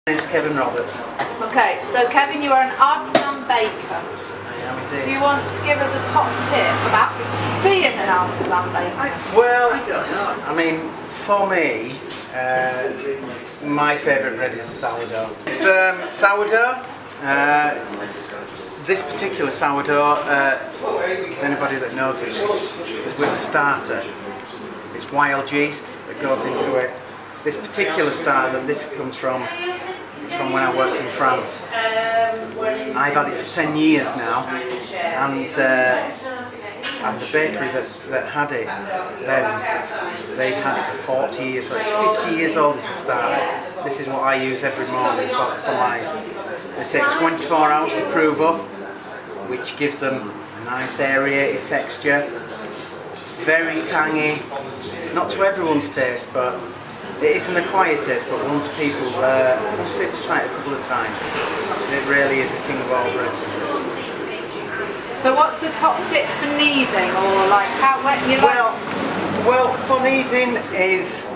My name's Kevin Roberts. Okay, so Kevin, you are an artisan baker. I am indeed. Do you want to give us a top tip about being an artisan baker? Well, I mean, for me, my favourite bread is sourdough. It's sourdough. This particular sourdough, if anybody that knows this, is with a starter. It's wild yeast that goes into it. This particular starter that this comes from is from when I worked in France. I've had it for 10 years now, and the bakery that had it then, they'd had it for 40 years, so it's 50 years old as a starter. This is what I use every morning for mine. They take 24 hours to prove up, which gives them a nice aerated texture, very tangy, not to everyone's taste, but it is an acquired taste, but once people try it a couple of times, it really is the king of all breads. So what's the top tip for kneading, or like how when you Well, for kneading is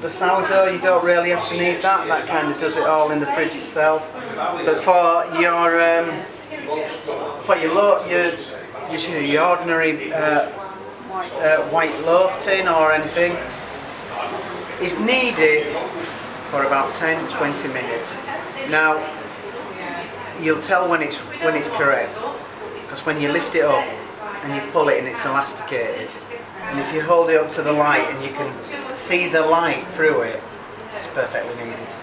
the sourdough. You don't really have to knead that. That kind of does it all in the fridge itself. But for your ordinary white loaf tin or anything, is kneaded for about 10-20 minutes. Now, you'll tell when it's correct, because when you lift it up and you pull it and it's elasticated, and if you hold it up to the light and you can see the light through it, it's perfectly kneaded.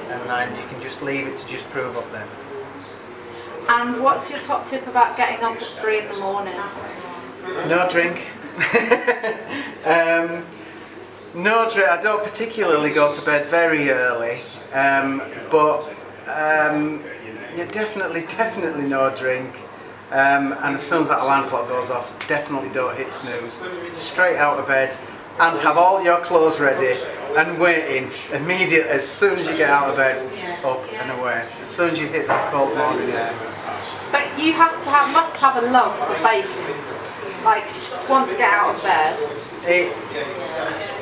And then you can just leave it to just prove up then. And what's your top tip about getting up at 3 in the morning? No drink. No drink. I don't particularly go to bed very early, but yeah, definitely no drink. And as soon as that alarm clock goes off, definitely don't hit snooze. Straight out of bed and have all your clothes ready and waiting immediately as soon as you get out of bed, up and away. As soon as you hit that cold morning air. But you must have a love for baking. Like, just want to get out of bed.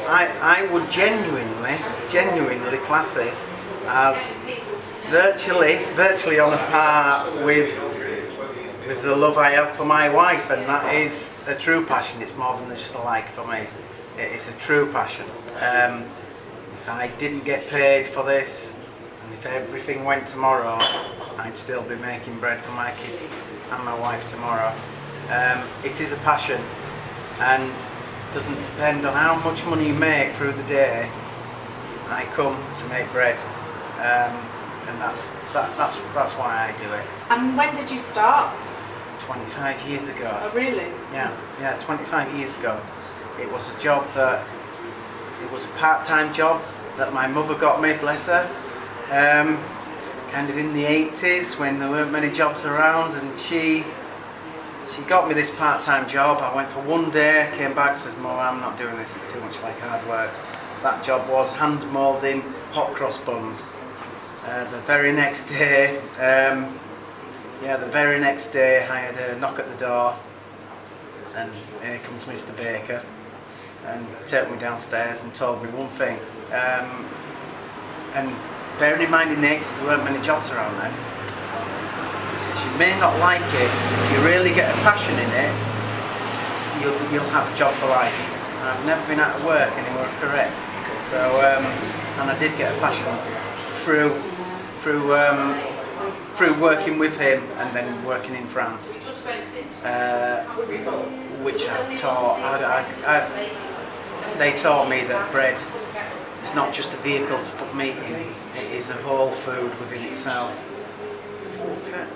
I would genuinely class this as virtually on a par with the love I have for my wife, and that is a true passion. It's more than just a like for me. It's a true passion. If I didn't get paid for this, and if everything went tomorrow, I'd still be making bread for my kids and my wife tomorrow. It is a passion, and doesn't depend on how much money you make through the day. I come to make bread, and that's why I do it. And when did you start? 25 years ago. Oh, really? Yeah, 25 years ago. It was a job it was a part-time job that my mother got me, bless her. Kind of in the 80s when there weren't many jobs around, and she got me this part-time job. I went for one day, came back, says, "Mum, I'm not doing this, it's too much like hard work." That job was hand moulding hot cross buns. The very next day, I had a knock at the door, and here comes Mr. Baker, and took me downstairs and told me one thing. And bearing in mind in the 80s there weren't many jobs around then. He says, "You may not like it, if you really get a passion in it, you'll have a job for life." And I've never been out of work anywhere correct. So, and I did get a passion through working with him and then working in France, which I taught. They taught me that bread is not just a vehicle to put meat in; it is a whole food within itself. That's it.